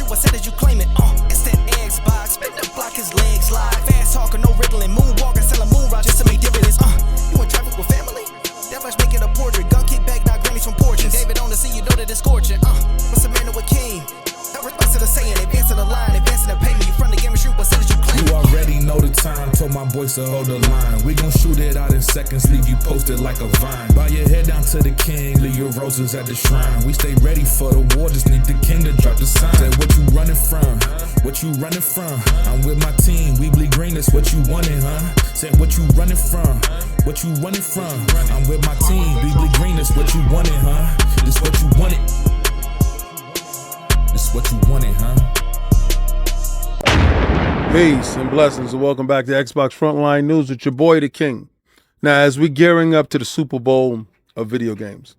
shoot, I said that you claim it. It's that Xbox, spin the block, his legs slide. Fast talker, no riddling, moonwalker, selling moon rock just to make dividends. You in traffic with family? That much making a portrait. Gun kick back, not grannies from porches. David on the scene, you know that it's scorching. What's a man with king? No response to the saying, advancing the line, advancing the payment. You front the game and shoot, what said that you claim? You already know the time, told my boys to hold the line. We gon' shoot it out in seconds, leave you posted like a vine. Bow your head down to the king, leave your roses at the shrine. We stay ready for the war, just need the king to drop the sign. Say what you running from, what you running from? I'm with my team, we bleed green, that's what you wanted, huh? Say what you running from, what you running from? I'm with my team, we bleed green, that's what you wanted, huh? This what you wanted. This what you wanted, huh? Peace and blessings, and welcome back to Xbox Frontline News with your boy, the King. Now, as we're gearing up to the Super Bowl of video games,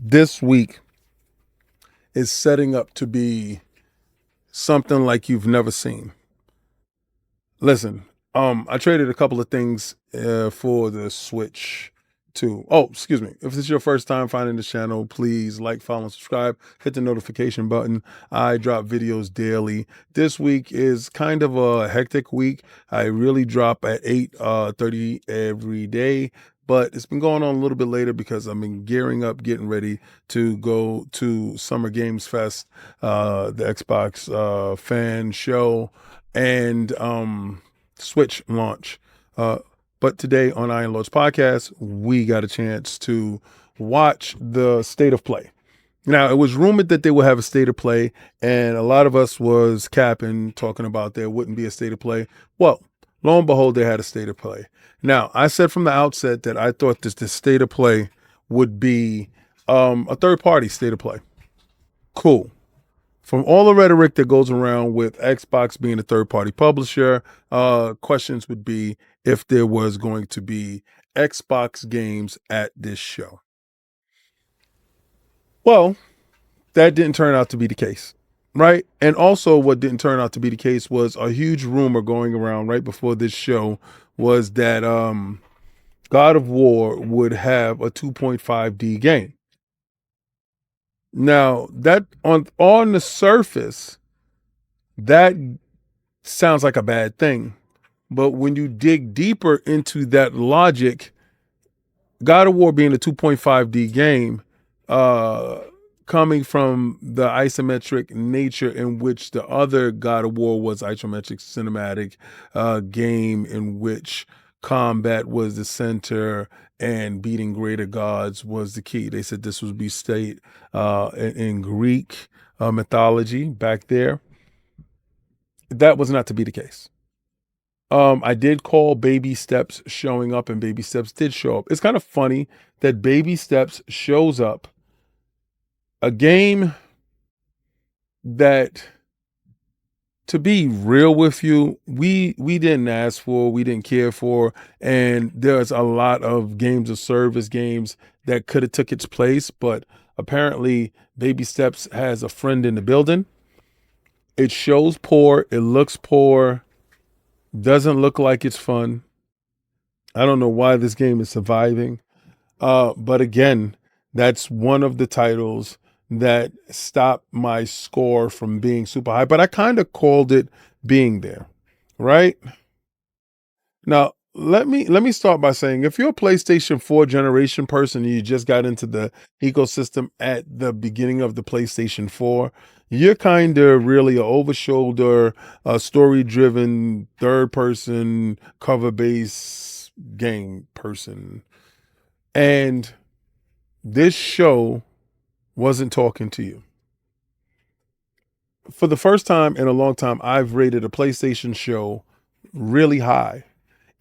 this week is setting up to be something like you've never seen. Listen, I traded a couple of things for the Switch 2. Oh, excuse me. If this is your first time finding this channel, please like, follow, and subscribe. Hit the notification button. I drop videos daily. This week is kind of a hectic week. I really drop at 8:30 every day, but it's been going on a little bit later because I've been gearing up, getting ready to go to Summer Games Fest, the Xbox fan show, and Switch launch. But today on Iron Lords Podcast, we got a chance to watch the State of Play. Now, it was rumored that they would have a State of Play, and a lot of us was capping, talking about there wouldn't be a State of Play. Well, lo and behold, they had a State of Play. Now, I said from the outset that I thought the State of Play would be a third-party State of Play. Cool. From all the rhetoric that goes around with Xbox being a third-party publisher, questions would be if there was going to be Xbox games at this show. Well, that didn't turn out to be the case, right? And also what didn't turn out to be the case was a huge rumor going around right before this show was that God of War would have a 2.5D game. Now, that on the surface, that sounds like a bad thing. But when you dig deeper into that logic, God of War being a 2.5D game, coming from the isometric nature in which the other God of War was isometric cinematic game in which combat was the center and beating greater gods was the key. They said this would be state in Greek mythology back there. That was not to be the case. I did call Baby Steps showing up, and Baby Steps did show up. It's kind of funny that Baby Steps shows up, a game that, to be real with you, we didn't ask for, we didn't care for, and there's a lot of games of service games that could have took its place, but apparently Baby Steps has a friend in the building. It shows poor, it looks poor, doesn't look like it's fun. I don't know why this game is surviving, but again, that's one of the titles that stopped my score from being super high, but I kind of called it being there, right? Now, let me start by saying, if you're a PlayStation 4 generation person and you just got into the ecosystem at the beginning of the PlayStation 4, you're kind of really a over-shoulder, story-driven, third-person, cover-based game person. And this show wasn't talking to you. For the first time in a long time, I've rated a PlayStation show really high.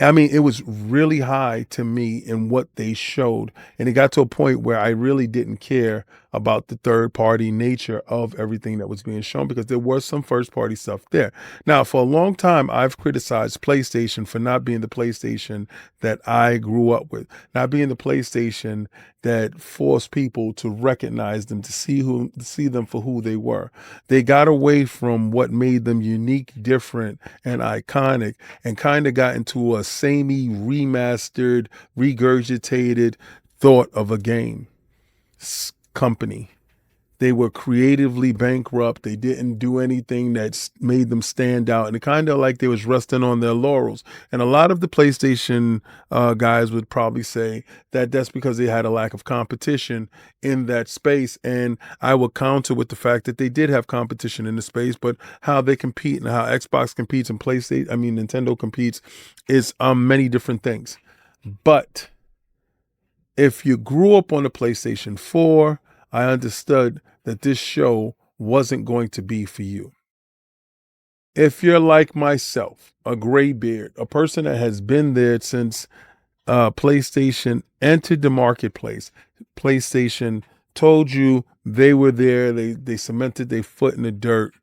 I mean, it was really high to me in what they showed. And it got to a point where I really didn't care about the third party nature of everything that was being shown because there was some first party stuff there. Now, for a long time, I've criticized PlayStation for not being the PlayStation that I grew up with, not being the PlayStation that forced people to recognize them, to see them for who they were. They got away from what made them unique, different, and iconic, and kind of got into a samey, remastered, regurgitated thought of a game company They were creatively bankrupt. They didn't do anything that made them stand out. And it kind of like they was resting on their laurels. And a lot of the PlayStation guys would probably say that that's because they had a lack of competition in that space. And I would counter with the fact that they did have competition in the space, but how they compete and how Xbox competes and Nintendo competes is many different things. But if you grew up on the PlayStation 4, I understood that this show wasn't going to be for you. If you're like myself, a gray beard, a person that has been there since PlayStation entered the marketplace, PlayStation told you they were there, they cemented their foot in the dirt,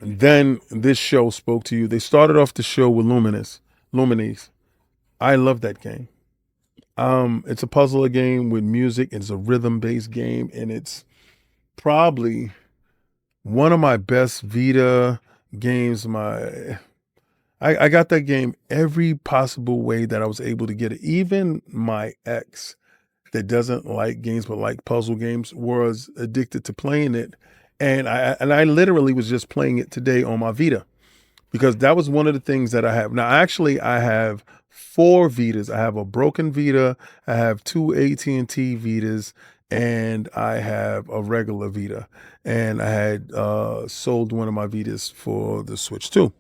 and then this show spoke to you. They started off the show with Lumines. I love that game. It's a puzzler game with music. It's a rhythm-based game, and it's probably one of my best Vita games. I got that game every possible way that I was able to get it. Even my ex that doesn't like games but like puzzle games was addicted to playing it, and I literally was just playing it today on my Vita because that was one of the things that I have. Now, actually, I have 4 Vitas. I have a broken Vita, I have 2 AT&T Vitas, and I have a regular Vita. And I had sold one of my Vitas for the Switch too.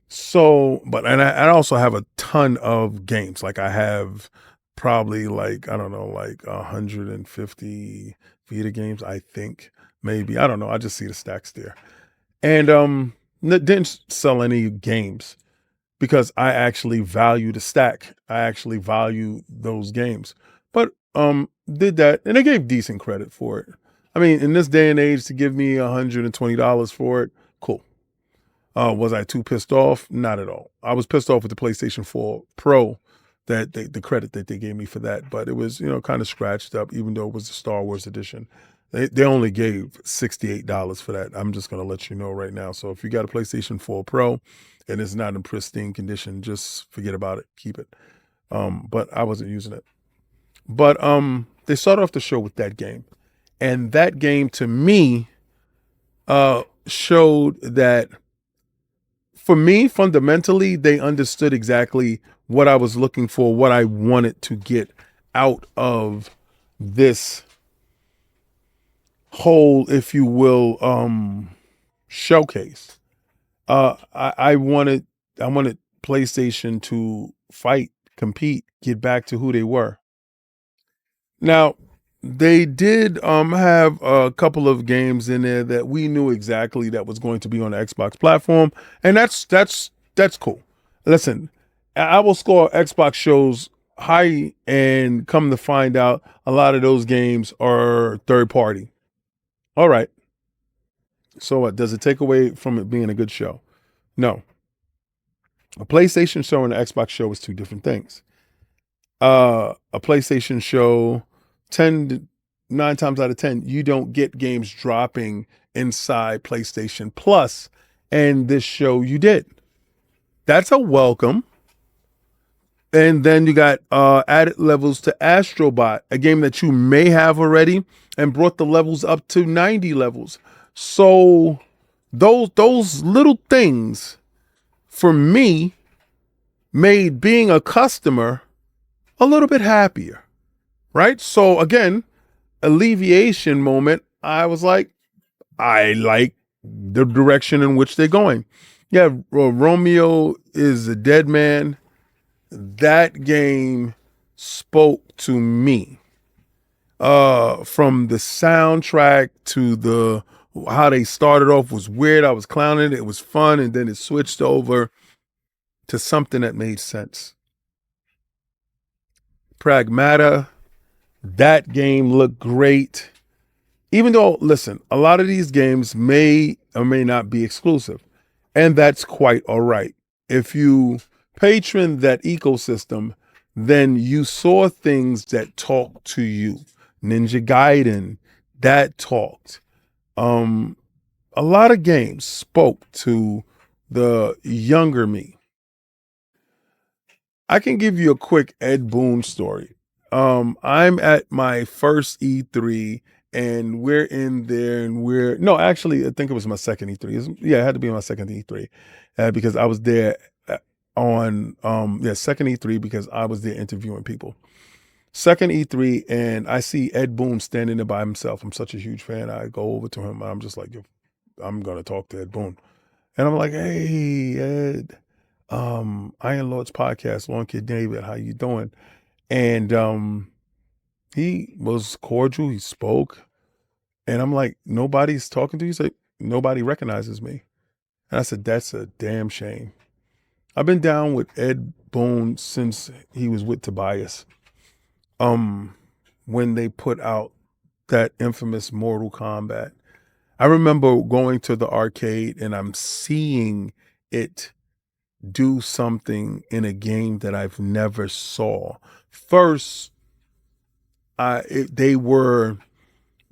So, I also have a ton of games. Like I have probably like 150 Vita games, I think. Maybe. I don't know. I just see the stacks there. And didn't sell any games because I actually value the stack. I actually value those games. But did that, and they gave decent credit for it. I mean, in this day and age, to give me $120 for it, cool. Was I too pissed off? Not at all. I was pissed off with the PlayStation 4 Pro, that the credit that they gave me for that, but it was, kind of scratched up, even though it was the Star Wars edition. They only gave $68 for that. I'm just going to let you know right now. So if you got a PlayStation 4 Pro and it's not in pristine condition, just forget about it. Keep it. But I wasn't using it. But they started off the show with that game. And that game to me showed that, for me, fundamentally, they understood exactly what I was looking for, what I wanted to get out of this whole, if you will, showcase. I wanted PlayStation to fight, compete, get back to who they were. Now, they did have a couple of games in there that we knew exactly that was going to be on the Xbox platform, and that's cool. Listen, I will score Xbox shows high, and come to find out, a lot of those games are third party. All right. So what? Does it take away from it being a good show? No. A PlayStation show and an Xbox show is two different things. A PlayStation show, 9 times out of 10, you don't get games dropping inside PlayStation Plus, and this show you did. That's a welcome. And then you got added levels to Astrobot, a game that you may have already, and brought the levels up to 90 levels. So those little things, for me, made being a customer a little bit happier, right? So again, alleviation moment, I was like, I like the direction in which they're going. Yeah, Romeo is a Dead Man. That game spoke to me. From the soundtrack to how they started off was weird. I was clowning. It was fun. And then it switched over to something that made sense. Pragmata, that game looked great. Even though, listen, a lot of these games may or may not be exclusive. And that's quite all right. If you patron that ecosystem, then you saw things that talk to you. Ninja Gaiden, that talked. A lot of games spoke to the younger me. I can give you a quick Ed Boon story. I'm at my first E3, and we're in there, and no, actually, I think it was my second E3. It had to be my second E3 because I was there on second E3 because I was there interviewing people. Second E3, and I see Ed Boon standing there by himself. I'm such a huge fan. I go over to him, and I'm just like, I'm gonna talk to Ed Boon, and I'm like, hey Ed, Iron Lords podcast, Long Kid David, how you doing? And he was cordial. He spoke. And I'm like, nobody's talking to you? He's like, nobody recognizes me. And I said, that's a damn shame. I've been down with Ed Boon since he was with Tobias. When they put out that infamous Mortal Kombat. I remember going to the arcade and I'm seeing it do something in a game that I've never saw. First, they were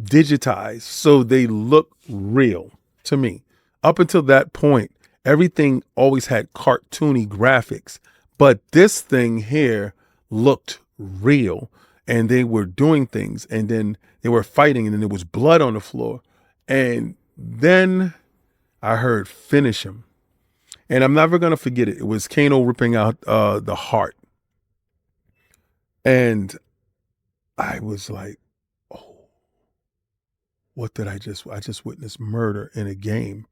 digitized, so they look real to me. Up until that point, everything always had cartoony graphics, but this thing here looked real, and they were doing things, and then they were fighting, and then there was blood on the floor, and then I heard finish him, and I'm never gonna forget it. It was Kano ripping out the heart, and I was like, what did I just witnessed murder in a game.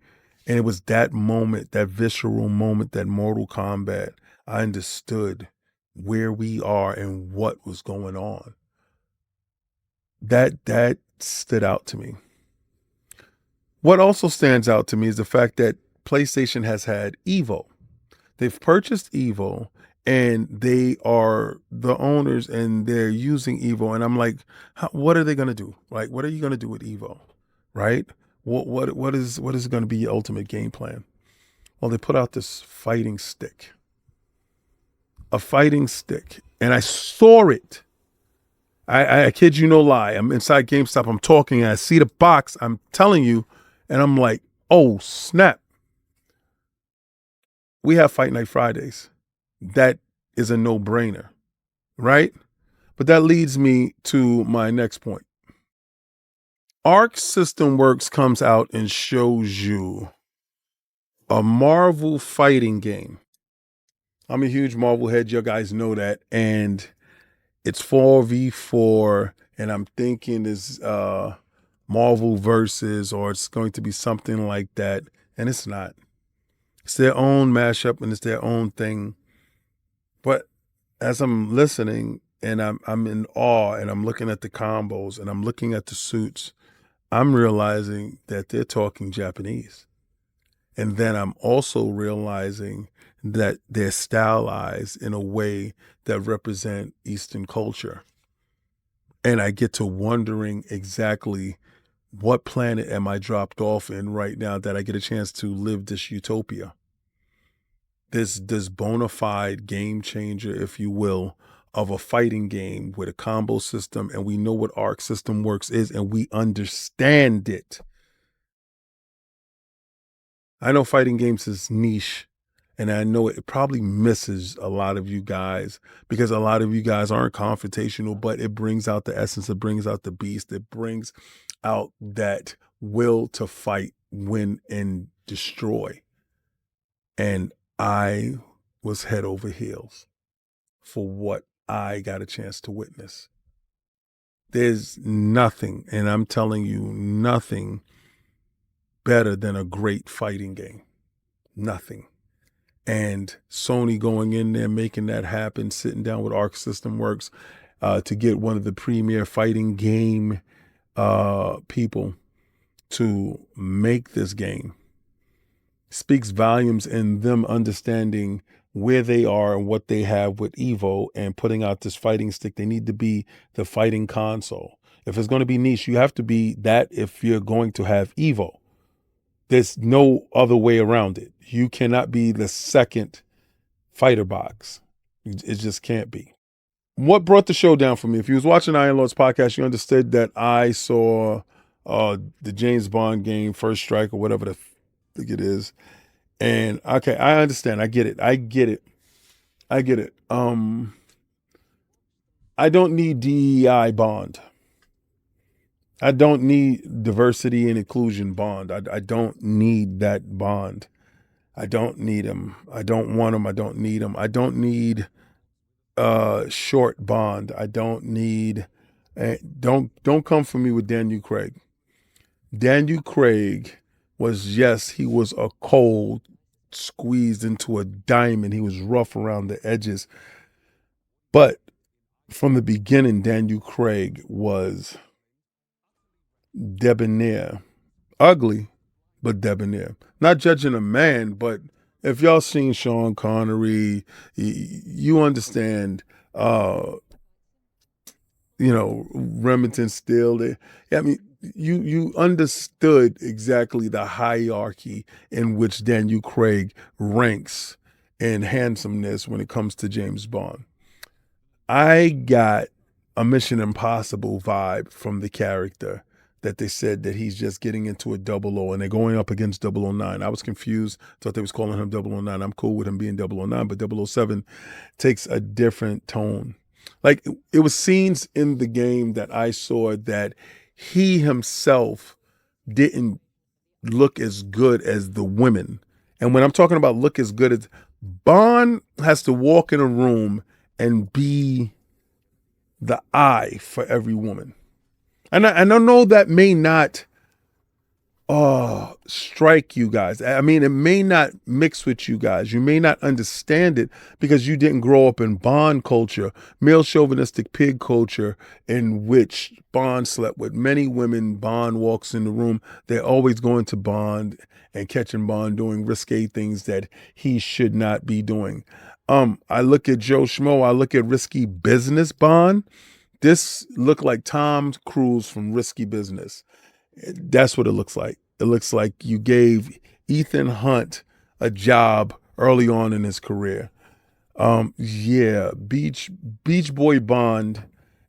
And it was that moment, that visceral moment, that Mortal Kombat, I understood where we are and what was going on. That stood out to me. What also stands out to me is the fact that PlayStation has had Evo. They've purchased Evo and they are the owners and they're using Evo. And I'm like, what are they going to do? Like, what are you going to do with Evo? Right? What is going to be your ultimate game plan? Well, they put out this fighting stick, a fighting stick. And I saw it. I kid you no lie. I'm inside GameStop. I'm talking. And I see the box. I'm telling you. And I'm like, oh, snap. We have Fight Night Fridays. That is a no-brainer, right? But that leads me to my next point. Arc System Works comes out and shows you a Marvel fighting game. I'm a huge Marvel head. You guys know that. And it's 4v4. And I'm thinking it's Marvel versus, or it's going to be something like that. And it's not. It's their own mashup and it's their own thing. But as I'm listening and I'm in awe and I'm looking at the combos and I'm looking at the suits, I'm realizing that they're talking Japanese. And then I'm also realizing that they're stylized in a way that represent Eastern culture. And I get to wondering exactly what planet am I dropped off in right now that I get a chance to live this utopia. This bona fide game changer, if you will, of a fighting game with a combo system, and we know what Arc System Works is, and we understand it. I know fighting games is niche, and I know it probably misses a lot of you guys because a lot of you guys aren't confrontational, but it brings out the essence, it brings out the beast, it brings out that will to fight, win, and destroy. And I was head over heels for what I got a chance to witness. There's nothing, and I'm telling you, nothing better than a great fighting game. Nothing. And Sony going in there, making that happen, sitting down with Arc System Works to get one of the premier fighting game people to make this game speaks volumes in them understanding where they are and what they have with Evo and putting out this fighting stick. They need to be the fighting console. If it's going to be niche, you have to be that if you're going to have Evo. There's no other way around it. You cannot be the second fighter box. It just can't be. What brought the show down for me? If you was watching Iron Lords podcast, you understood that I saw the James Bond game, First Strike or whatever the think it is. And okay, I understand. I get it. I don't need DEI Bond. I don't need diversity and inclusion bond. I don't need that bond. I don't need him. I don't want him. I don't need him. I don't need short bond. I don't need don't come for me with Daniel Craig. Daniel Craig was, yes, he was a cold squeezed into a diamond. He was rough around the edges. But from the beginning, Daniel Craig was debonair. Ugly, but debonair. Not judging a man, but if y'all seen Sean Connery, you understand, Remington Steele. I mean, you understood exactly the hierarchy in which Daniel Craig ranks in handsomeness when it comes to James Bond. I got a Mission Impossible vibe from the character that they said that he's just getting into a 00 and they're going up against 009. I was confused, thought they was calling him 009. I'm cool with him being 009, but 007 takes a different tone. Like, it was scenes in the game that I saw that he himself didn't look as good as the women. And when I'm talking about look as good as, Bond has to walk in a room and be the eye for every woman. And I know that may not strike you guys. I mean, it may not mix with you guys. You may not understand it because you didn't grow up in Bond culture, male chauvinistic pig culture, in which Bond slept with many women. Bond walks in the room. They're always going to Bond and catching Bond doing risque things that he should not be doing. I look at Joe Schmo. I look at Risky Business Bond. This looked like Tom Cruise from Risky Business. That's what it looks like. It looks like you gave Ethan Hunt a job early on in his career. Yeah, Beach Boy Bond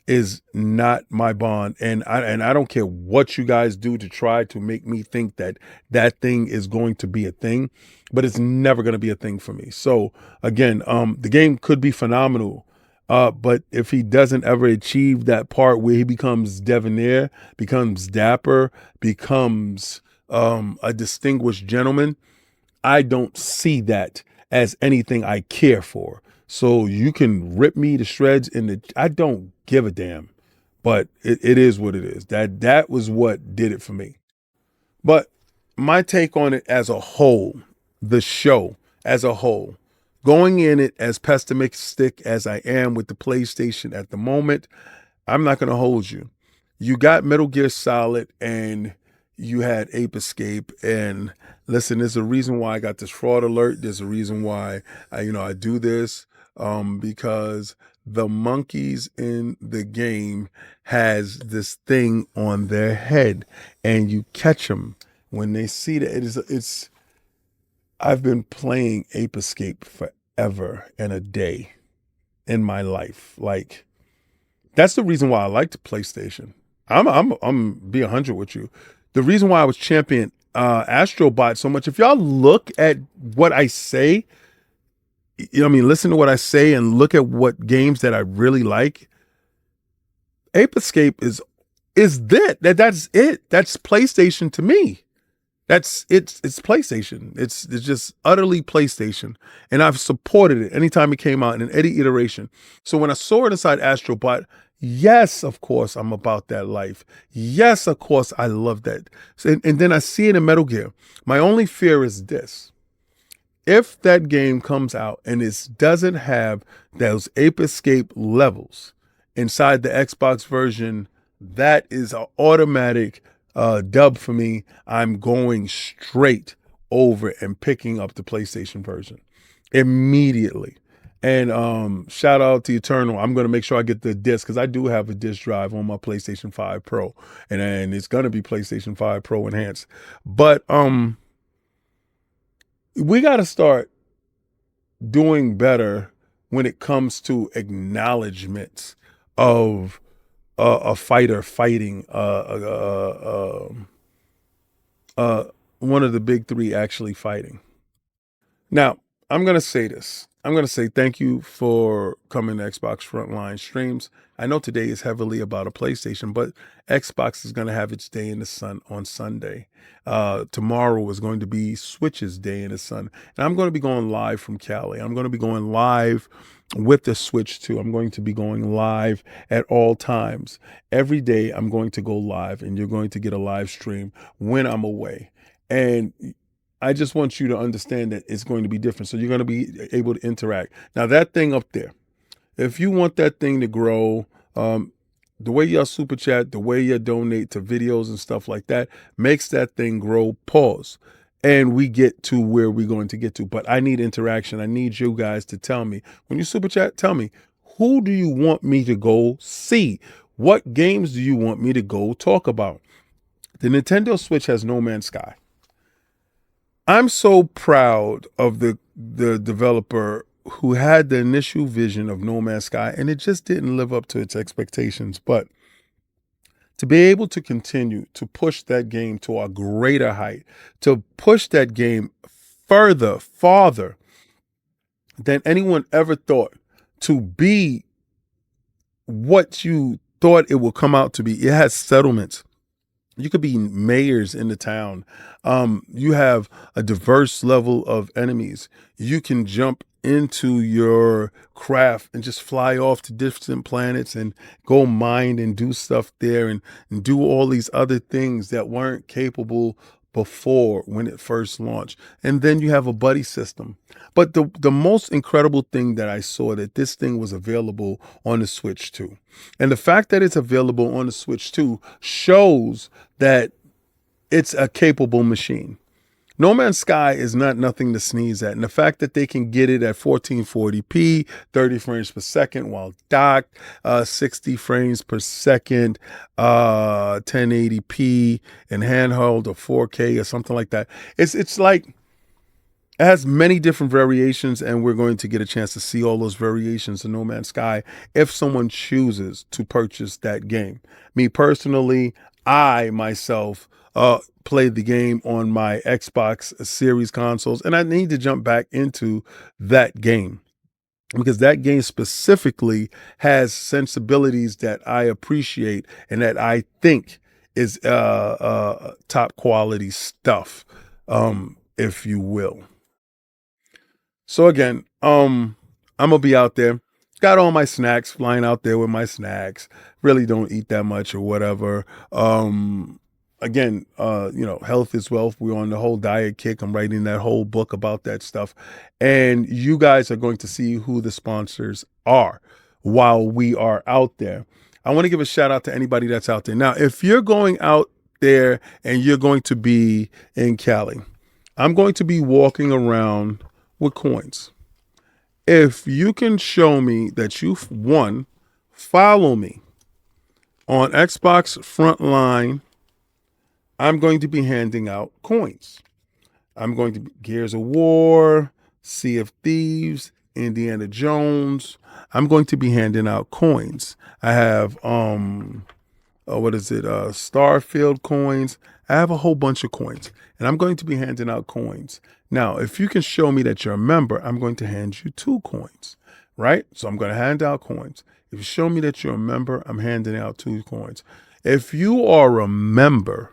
is not my Bond, and I don't care what you guys do to try to make me think that that thing is going to be a thing, but it's never going to be a thing for me. So again, the game could be phenomenal. But if he doesn't ever achieve that part where he becomes debonair, becomes dapper, becomes a distinguished gentleman, I don't see that as anything I care for. So you can rip me to shreds I don't give a damn, but it is what it is. That was what did it for me. But my take on it as a whole, the show as a whole, going in it as pessimistic as I am with the PlayStation at the moment, I'm not going to hold you. You got Metal Gear Solid and you had Ape Escape. And listen, there's a reason why I got this fraud alert. There's a reason why I do this, because the monkeys in the game has this thing on their head, and you catch them when they see that. It's. I've been playing Ape Escape forever and a day in my life. Like, that's the reason why I like the PlayStation. I'm be 100 with you. The reason why I was champion Astrobot so much, if y'all look at what I say, listen to what I say and look at what games that I really like, Ape Escape is that's it. That's PlayStation to me. It's PlayStation. It's just utterly PlayStation. And I've supported it anytime it came out in any iteration. So when I saw it inside Astrobot, yes, of course, I'm about that life. Yes, of course, I love that. And then I see it in Metal Gear. My only fear is this. If that game comes out and it doesn't have those Ape Escape levels inside the Xbox version, that is an automatic dub for me. I'm going straight over and picking up the PlayStation version immediately. And shout out to Eternal. I'm going to make sure I get the disc because I do have a disc drive on my PlayStation 5 Pro, and it's going to be PlayStation 5 Pro Enhanced. But we got to start doing better when it comes to acknowledgments of a fighter fighting one of the big three actually fighting. Now, I'm going to say this. I'm going to say thank you for coming to Xbox Frontline Streams. I know today is heavily about a PlayStation, but Xbox is going to have its day in the sun on Sunday. Tomorrow is going to be Switch's day in the sun. And I'm going to be going live from Cali. I'm going to be going live with the Switch too. I'm going to be going live at all times. Every day I'm going to go live, and you're going to get a live stream when I'm away. And I just want you to understand that it's going to be different. So you're going to be able to interact. Now, that thing up there, if you want that thing to grow, the way y'all super chat, the way you donate to videos and stuff like that makes that thing grow. Pause. And we get to where we're going to get to. But I need interaction. I need you guys to tell me. When you super chat, tell me, who do you want me to go see? What games do you want me to go talk about? The Nintendo Switch has No Man's Sky. I'm so proud of the developer who had the initial vision of No Man's Sky, and it just didn't live up to its expectations. But to be able to continue to push that game to a greater height, to push that game farther than anyone ever thought, to be what you thought it would come out to be. It has settlements. You could be mayors in the town. You have a diverse level of enemies. You can jump into your craft and just fly off to distant planets and go mine and do stuff there and do all these other things that weren't capable before when it first launched. And then you have a buddy system. But the most incredible thing that I saw, that this thing was available on the Switch 2. And the fact that it's available on the Switch 2 shows that it's a capable machine. No Man's Sky is not nothing to sneeze at. And the fact that they can get it at 1440p, 30 frames per second while docked, 60 frames per second, 1080p and handheld, or 4K or something like that. It's like, it has many different variations, and we're going to get a chance to see all those variations in No Man's Sky if someone chooses to purchase that game. Me personally, I myself played the game on my Xbox Series consoles, and I need to jump back into that game because that game specifically has sensibilities that I appreciate and that I think is top quality stuff, if you will. So again, I'm gonna be out there. Got all my snacks, flying out there with my snacks. Really don't eat that much or whatever. Again, health is wealth. We're on the whole diet kick. I'm writing that whole book about that stuff. And you guys are going to see who the sponsors are while we are out there. I want to give a shout out to anybody that's out there. Now, if you're going out there and you're going to be in Cali, I'm going to be walking around with coins. If you can show me that you've follow me on Xbox Frontline, I'm going to be handing out coins. I'm going to be Gears of War, Sea of Thieves, Indiana Jones. I'm going to be handing out coins. I have Starfield coins. I have a whole bunch of coins, and I'm going to be handing out coins. Now, if you can show me that you're a member, I'm going to hand you 2 coins, right? So I'm going to hand out coins. If you show me that you're a member, I'm handing out 2 coins. If you are a member,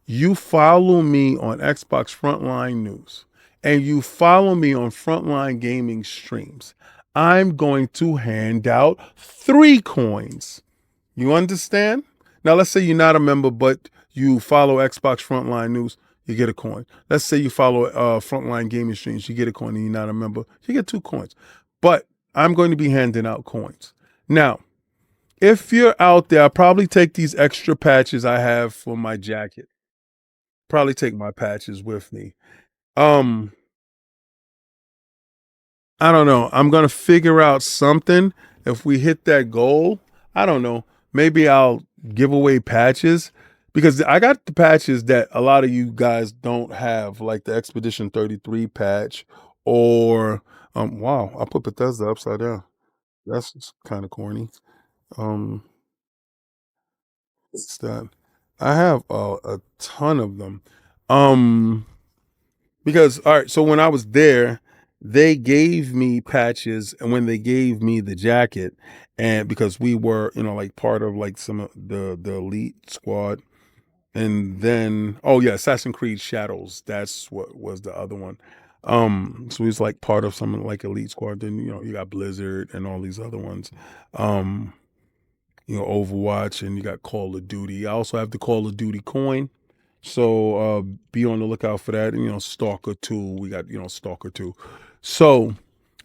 you follow me on Xbox Frontline News, and you follow me on Frontline Gaming Streams, I'm going to hand out 3 coins. You understand? Now, let's say you're not a member, but you follow Xbox Frontline News, you get a coin. Let's say you follow Frontline Gaming Streams, you get a coin, and you're not a member, you get 2 coins. But I'm going to be handing out coins. Now, if you're out there, I'll probably take these extra patches I have for my jacket. Probably take my patches with me. I don't know. I'm going to figure out something. If we hit that goal, I don't know. Maybe I'll give away patches, because I got the patches that a lot of you guys don't have, like the Expedition 33 patch, or wow, I put Bethesda upside down. That's kind of corny. What's that? I have a ton of them. Because all right, so when I was there, they gave me patches, and when they gave me the jacket, and because we were, like part of like some of the elite squad, and then oh yeah, Assassin's Creed Shadows. That's what was the other one. So he's like part of some like elite squad. Then you got Blizzard and all these other ones. Um, Overwatch, and you got Call of Duty. I also have the Call of Duty coin. So be on the lookout for that. And, Stalker 2. We got, Stalker 2. So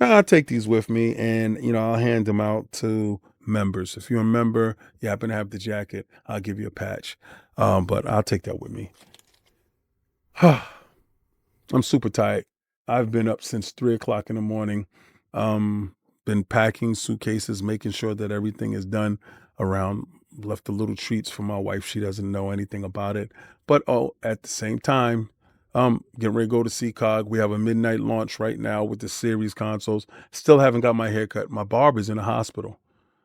I'll take these with me, and, I'll hand them out to members. If you're a member, you happen to have the jacket, I'll give you a patch. But I'll take that with me. I'm super tired. I've been up since 3 o'clock in the morning. Been packing suitcases, making sure that everything is done around. Left the little treats for my wife. She doesn't know anything about it. But at the same time, getting ready to go to CCOG. We have a midnight launch right now with the series consoles. Still haven't got my hair cut. My barber's in the hospital.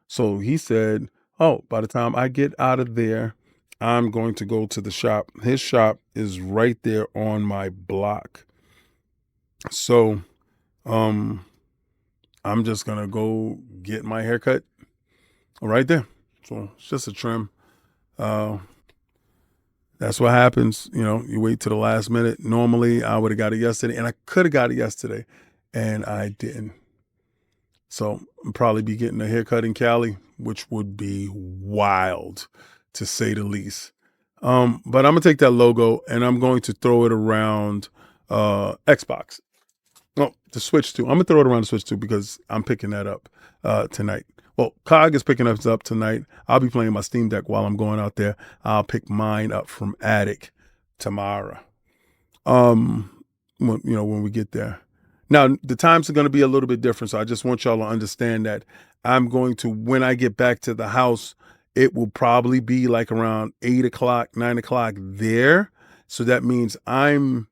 So he said, oh, by the time I get out of there, I'm going to go to the shop. His shop is right there on my block. So I'm just gonna go get my haircut right there. So it's just a trim. That's what happens. You wait to the last minute. Normally I would have got it yesterday, and I could have got it yesterday, and I didn't. So I'll probably be getting a haircut in Cali, which would be wild to say the least. But I'm gonna take that logo and I'm going to throw it around Xbox. No, the Switch too. I'm gonna throw it around the Switch too because I'm picking that up tonight. Well, COG is picking us up tonight. I'll be playing my Steam Deck while I'm going out there. I'll pick mine up from Attic tomorrow. When we get there. Now the times are going to be a little bit different, so I just want y'all to understand that I'm going to, when I get back to the house, it will probably be like around 8 o'clock, 9 o'clock there. So that means I'm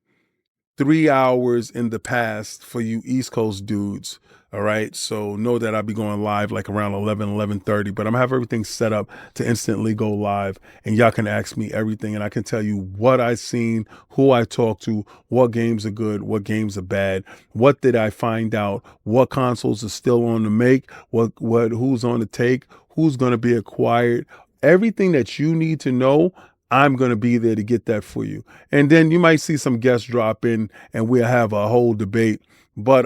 3 hours in the past for you East Coast dudes. All right. So know that I'll be going live like around 11:30, but I'm gonna have everything set up to instantly go live, and y'all can ask me everything, and I can tell you what I've seen, who I talked to, what games are good, what games are bad, what did I find out, what consoles are still on the make, who's on the take, who's going to be acquired, everything that you need to know. I'm going to be there to get that for you. And then you might see some guests drop in and we'll have a whole debate, but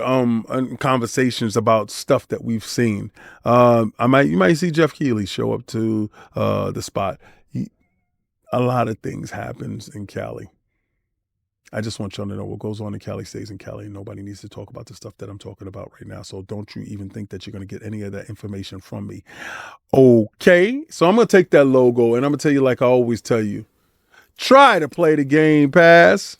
conversations about stuff that we've seen. You might see Jeff Keighley show up to the spot. A lot of things happens in Cali. I just want y'all to know what goes on in Cali stays in Cali. Nobody needs to talk about the stuff that I'm talking about right now. So don't you even think that you're going to get any of that information from me. Okay, so I'm going to take that logo and I'm going to tell you like I always tell you. Try to play the Game Pass.